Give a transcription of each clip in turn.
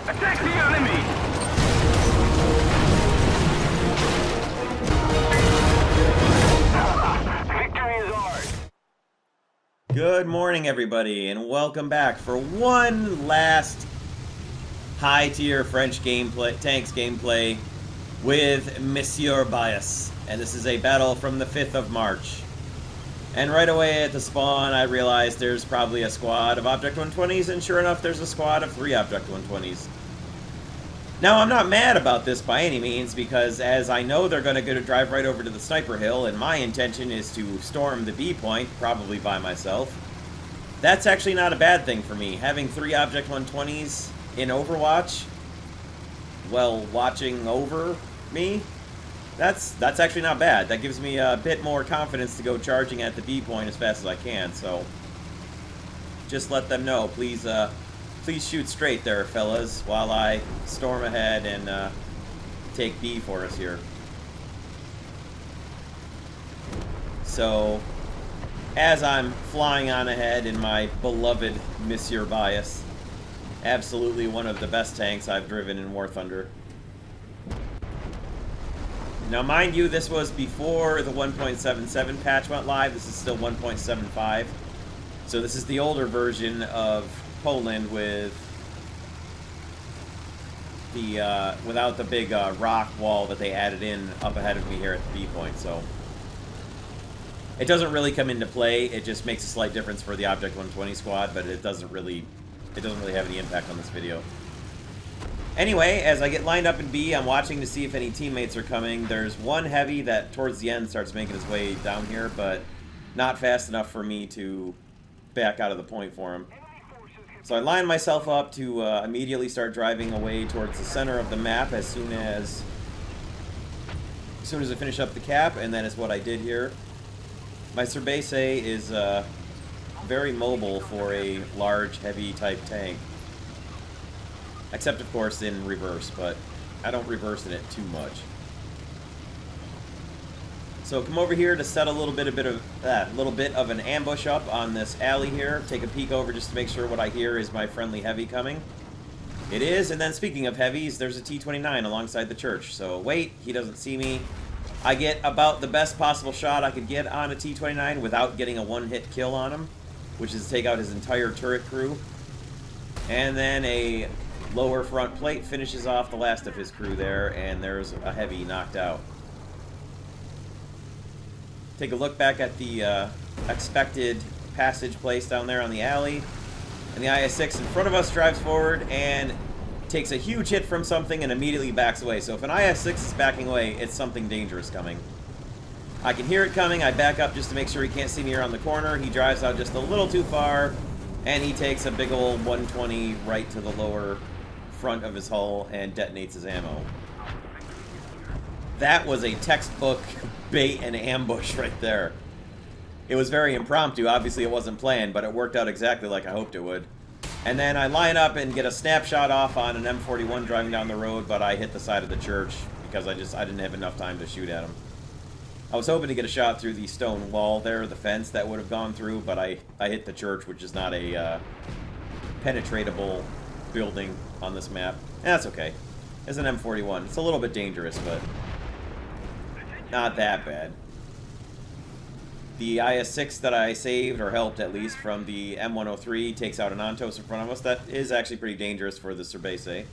Attack the enemy! Victory is ours! Good morning, everybody, and welcome back for one last high-tier French tanks gameplay with Monsieur Bias. And this is a battle from the 5th of March. And right away at the spawn, I realized there's probably a squad of Object 120s, and sure enough, there's a squad of 3 Object 120s. Now, I'm not mad about this by any means, because as I know they're going to drive right over to the sniper hill, and my intention is to storm the B point, probably by myself. That's actually not a bad thing for me. Having 3 Object 120s in Overwatch, well, watching over me, that's actually not bad. That gives me a bit more confidence to go charging at the B point as fast as I can, so just let them know. Please shoot straight there, fellas, while I storm ahead and take B for us here. So, as I'm flying on ahead in my beloved Monsieur Bias, absolutely one of the best tanks I've driven in War Thunder. Now, mind you, this was before the 1.77 patch went live. This is still 1.75. So this is the older version of Poland with the without the big rock wall that they added in up ahead of me here at the B point. So it doesn't really come into play. It just makes a slight difference for the Object 120 squad, but it doesn't really have any impact on this video. Anyway, as I get lined up in B, I'm watching to see if any teammates are coming. There's one heavy that towards the end starts making his way down here, but not fast enough for me to back out of the point for him. So I line myself up to immediately start driving away towards the center of the map as soon as I finish up the cap, and that is what I did here. My Cerbese is very mobile for a large, heavy type tank. Except, of course, in reverse, but I don't reverse in it too much. So come over here to set a little bit of an ambush up on this alley here. Take a peek over just to make sure what I hear is my friendly heavy coming. It is, and then speaking of heavies, there's a T-29 alongside the church. So wait, he doesn't see me. I get about the best possible shot I could get on a T-29 without getting a one-hit kill on him, which is to take out his entire turret crew. And then a lower front plate finishes off the last of his crew there, and there's a heavy knocked out. Take a look back at the expected passage place down there on the alley, and the IS-6 in front of us drives forward and takes a huge hit from something and immediately backs away. So if an IS-6 is backing away, it's something dangerous coming. I can hear it coming. I back up just to make sure he can't see me around the corner. He drives out just a little too far, and he takes a big old 120 right to the lower front of his hull and detonates his ammo. That was a textbook bait and ambush right there. It was very impromptu. Obviously it wasn't planned, but it worked out exactly like I hoped it would. And then I line up and get a snapshot off on an M41 driving down the road, but I hit the side of the church because I didn't have enough time to shoot at him. I was hoping to get a shot through the stone wall there, the fence that would have gone through, but I hit the church, which is not a penetratable building on this map. And that's okay. It's an M41. It's a little bit dangerous, but not that bad. The IS-6 that I saved, or helped at least, from the M103 takes out an Ontos in front of us. That is actually pretty dangerous for the Cerbese.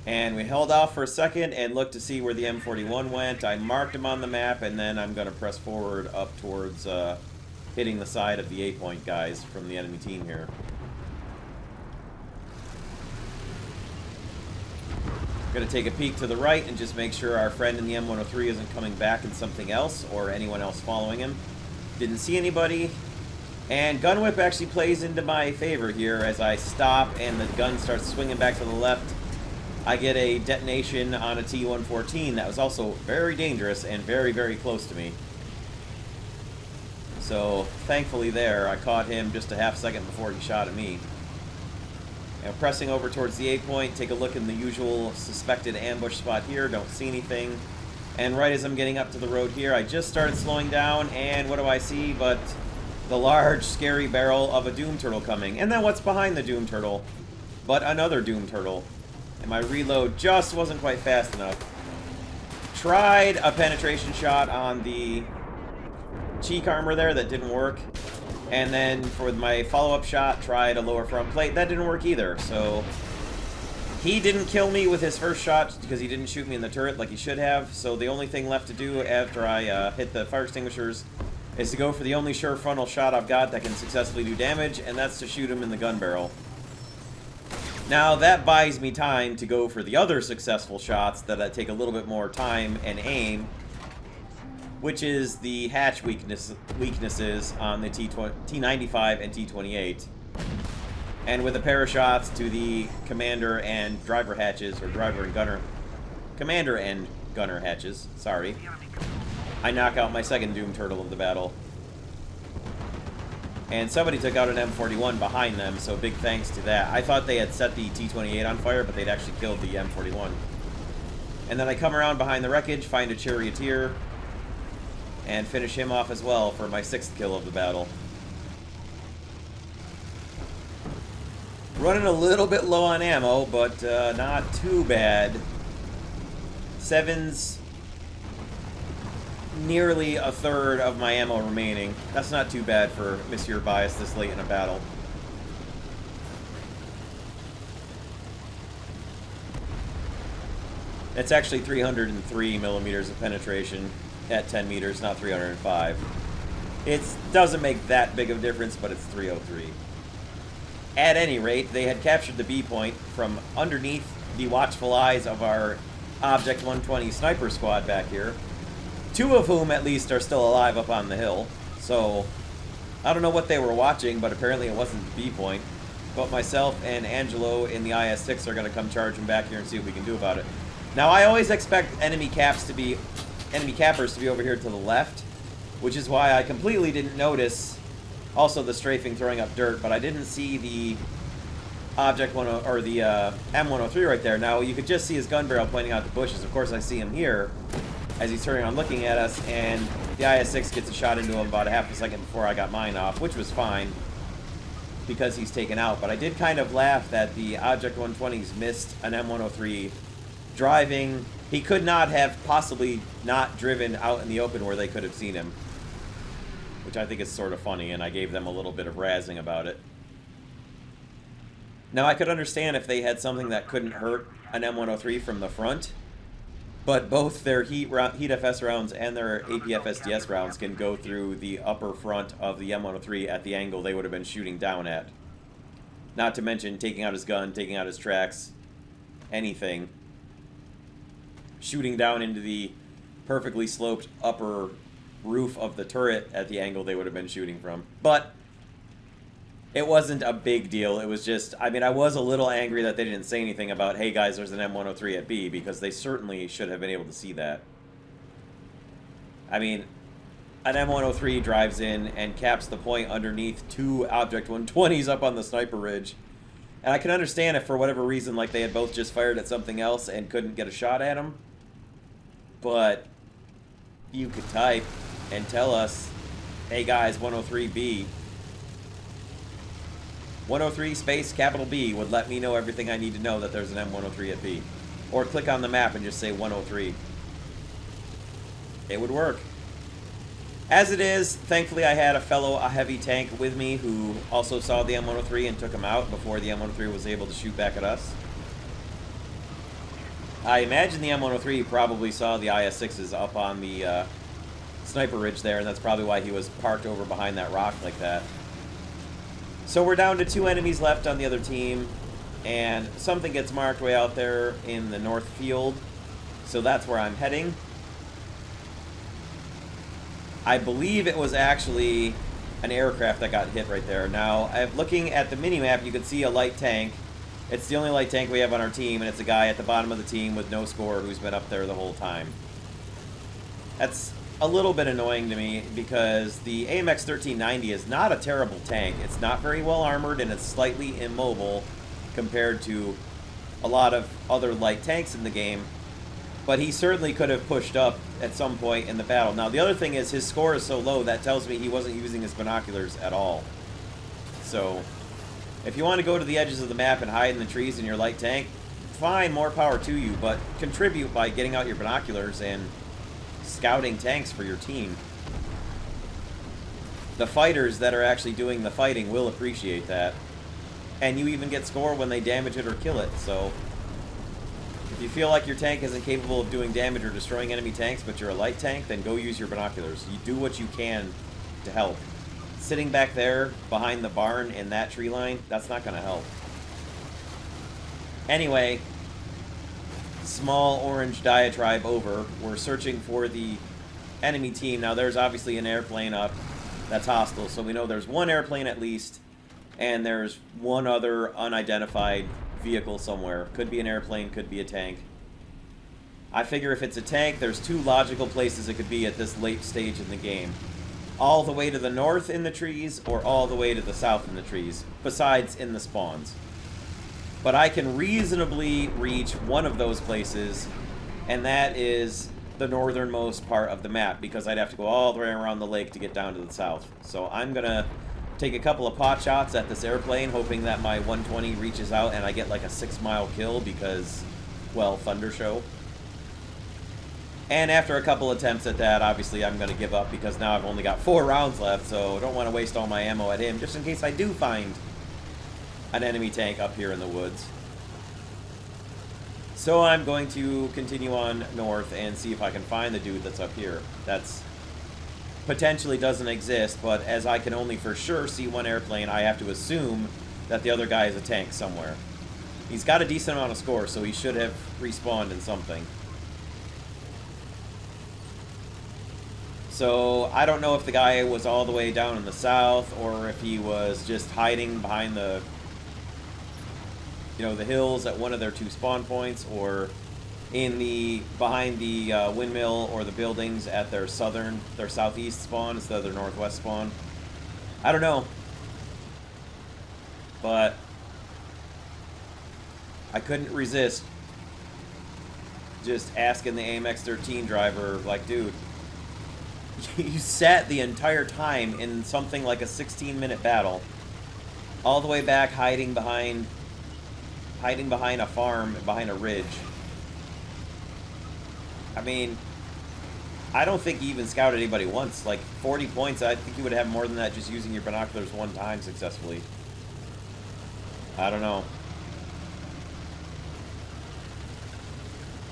And we held off for a second and looked to see where the M41 went. I marked him on the map, and then I'm going to press forward up towards hitting the side of the A-point guys from the enemy team here. Going to take a peek to the right and just make sure our friend in the M103 isn't coming back in something else or anyone else following him. Didn't see anybody. And gun whip actually plays into my favor here as I stop and the gun starts swinging back to the left. I get a detonation on a T-114 that was also very dangerous and very, very close to me. So thankfully there, I caught him just a half second before he shot at me. And pressing over towards the A point, take a look in the usual suspected ambush spot here, don't see anything. And right as I'm getting up to the road here, I just started slowing down, and what do I see but the large, scary barrel of a Doom Turtle coming. And then what's behind the Doom Turtle? but another Doom Turtle. And my reload just wasn't quite fast enough. Tried a penetration shot on the cheek armor there, that didn't work. And then for my follow-up shot, tried a lower front plate. That didn't work either, so... He didn't kill me with his first shot because he didn't shoot me in the turret like he should have. So the only thing left to do after I hit the fire extinguishers is to go for the only sure frontal shot I've got that can successfully do damage, and that's to shoot him in the gun barrel. Now, that buys me time to go for the other successful shots that take a little bit more time and aim, which is the hatch weaknesses on the T95 and T28. And with a pair of shots to the commander and driver hatches, or driver and gunner... Commander and gunner hatches, sorry. I knock out my second Doom Turtle of the battle. And somebody took out an M41 behind them, so big thanks to that. I thought they had set the T28 on fire, but they'd actually killed the M41. And then I come around behind the wreckage, find a charioteer, and finish him off as well for my 6th kill of the battle. Running a little bit low on ammo, but not too bad. 7's nearly a third of my ammo remaining. That's not too bad for Monsieur Bias this late in a battle. It's actually 303 millimeters of penetration at 10 meters, not 305. It doesn't make that big of a difference, but it's 303. At any rate, they had captured the B point from underneath the watchful eyes of our Object 120 sniper squad back here. 2 of whom, at least, are still alive up on the hill. So, I don't know what they were watching, but apparently it wasn't the B point. But myself and Angelo in the IS-6 are going to come charging back here and see what we can do about it. Now, I always expect enemy cappers to be over here to the left, which is why I completely didn't notice also the strafing throwing up dirt, but I didn't see the Object 10 or the M103 right there. Now, you could just see his gun barrel pointing out the bushes. Of course, I see him here as he's turning on looking at us, and the IS-6 gets a shot into him about a half a second before I got mine off, which was fine because he's taken out. But I did kind of laugh that the Object 120s missed an M103 driving. He could not have possibly not driven out in the open where they could have seen him, which I think is sort of funny, and I gave them a little bit of razzing about it. Now, I could understand if they had something that couldn't hurt an M103 from the front, but both their Heat FS rounds and their APF SDS rounds can go through the upper front of the M103 at the angle they would have been shooting down at. Not to mention taking out his gun, taking out his tracks, anything. Shooting down into the perfectly sloped upper roof of the turret at the angle they would have been shooting from. But it wasn't a big deal. It was just, I mean, I was a little angry that they didn't say anything about, hey guys, there's an M103 at B, because they certainly should have been able to see that. I mean, an M103 drives in and caps the point underneath 2 Object 120s up on the sniper ridge. And I can understand if for whatever reason, like they had both just fired at something else and couldn't get a shot at him. But you could type and tell us, hey guys, 103B. 103 space capital B would let me know everything I need to know that there's an M103 at B. Or click on the map and just say 103. It would work. As it is, thankfully I had a heavy tank with me who also saw the M103 and took him out before the M103 was able to shoot back at us. I imagine the M103 probably saw the IS-6s up on the sniper ridge there, and that's probably why he was parked over behind that rock like that. So we're down to 2 enemies left on the other team, and something gets marked way out there in the north field, so that's where I'm heading. I believe it was actually an aircraft that got hit right there. Now, looking at the mini-map, you can see a light tank. It's the only light tank we have on our team, and it's a guy at the bottom of the team with no score who's been up there the whole time. That's a little bit annoying to me because the AMX 1390 is not a terrible tank. It's not very well armored, and it's slightly immobile compared to a lot of other light tanks in the game. But he certainly could have pushed up at some point in the battle. Now, the other thing is his score is so low, that tells me he wasn't using his binoculars at all. So, If you want to go to the edges of the map and hide in the trees in your light tank, fine, more power to you, but contribute by getting out your binoculars and scouting tanks for your team. The fighters that are actually doing the fighting will appreciate that. And you even get score when they damage it or kill it, so... If you feel like your tank isn't capable of doing damage or destroying enemy tanks, but you're a light tank, then go use your binoculars. You do what you can to help. Sitting back there, behind the barn in that tree line, that's not going to help. Anyway, small orange diatribe over. We're searching for the enemy team. Now, there's obviously an airplane up that's hostile, so we know there's one airplane at least, and there's one other unidentified vehicle somewhere. Could be an airplane, could be a tank. I figure if it's a tank, there's two logical places it could be at this late stage in the game. All the way to the north in the trees, or all the way to the south in the trees, besides in the spawns. But I can reasonably reach one of those places, and that is the northernmost part of the map, because I'd have to go all the way around the lake to get down to the south. So I'm gonna take a couple of pot shots at this airplane, hoping that my 120 reaches out and I get like a 6-mile kill because, well, Thunder Show. And after a couple attempts at that, obviously I'm going to give up because now I've only got 4 rounds left, so I don't want to waste all my ammo at him, just in case I do find an enemy tank up here in the woods. So I'm going to continue on north and see if I can find the dude that's up here. That's potentially doesn't exist, but as I can only for sure see one airplane, I have to assume that the other guy is a tank somewhere. He's got a decent amount of score, so he should have respawned in something. So I don't know if the guy was all the way down in the south, or if he was just hiding behind the, you know, the hills at one of their 2 spawn points, or in the behind the windmill or the buildings at their southeast spawn instead of their northwest spawn. I don't know, but I couldn't resist just asking the AMX-13 driver, like, dude, you sat the entire time in something like a 16-minute battle, all the way back hiding behind a farm, behind a ridge. I mean, I don't think he even scouted anybody once. Like, 40 points, I think you would have more than that just using your binoculars one time successfully. I don't know.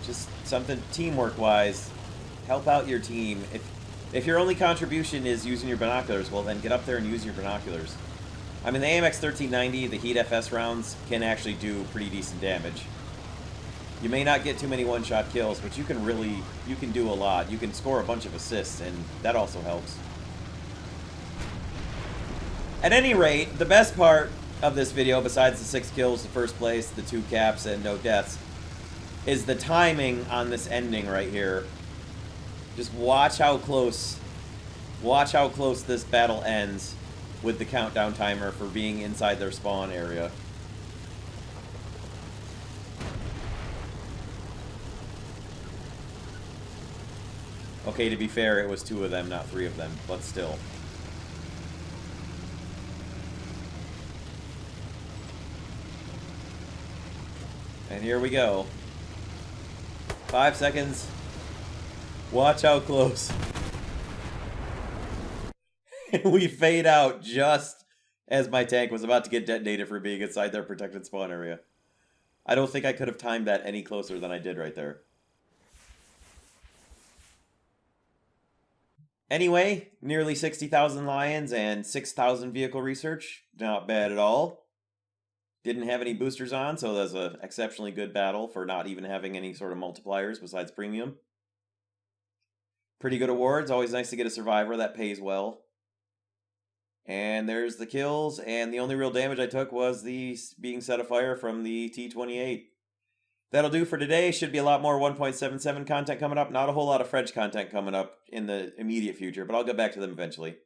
Just something teamwork-wise. Help out your team. If your only contribution is using your binoculars, well, then get up there and use your binoculars. I mean, the AMX 1390, the Heat FS rounds, can actually do pretty decent damage. You may not get too many one-shot kills, but you can do a lot. You can score a bunch of assists, and that also helps. At any rate, the best part of this video, besides the 6 kills, the first place, the 2 caps, and no deaths, is the timing on this ending right here. Just watch how close this battle ends with the countdown timer for being inside their spawn area. Okay, to be fair, it was 2 of them, not 3 of them, but still. And here we go. 5 seconds. Watch how close. We fade out just as my tank was about to get detonated for being inside their protected spawn area. I don't think I could have timed that any closer than I did right there. Anyway, nearly 60,000 lions and 6,000 vehicle research. Not bad at all. Didn't have any boosters on, so that's an exceptionally good battle for not even having any sort of multipliers besides premium. Pretty good awards. Always nice to get a survivor. That pays well. And there's the kills, and the only real damage I took was the being set afire from the T-28. That'll do for today. Should be a lot more 1.77 content coming up. Not a whole lot of French content coming up in the immediate future, but I'll get back to them eventually.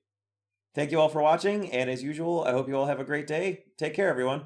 Thank you all for watching, and as usual, I hope you all have a great day. Take care, everyone.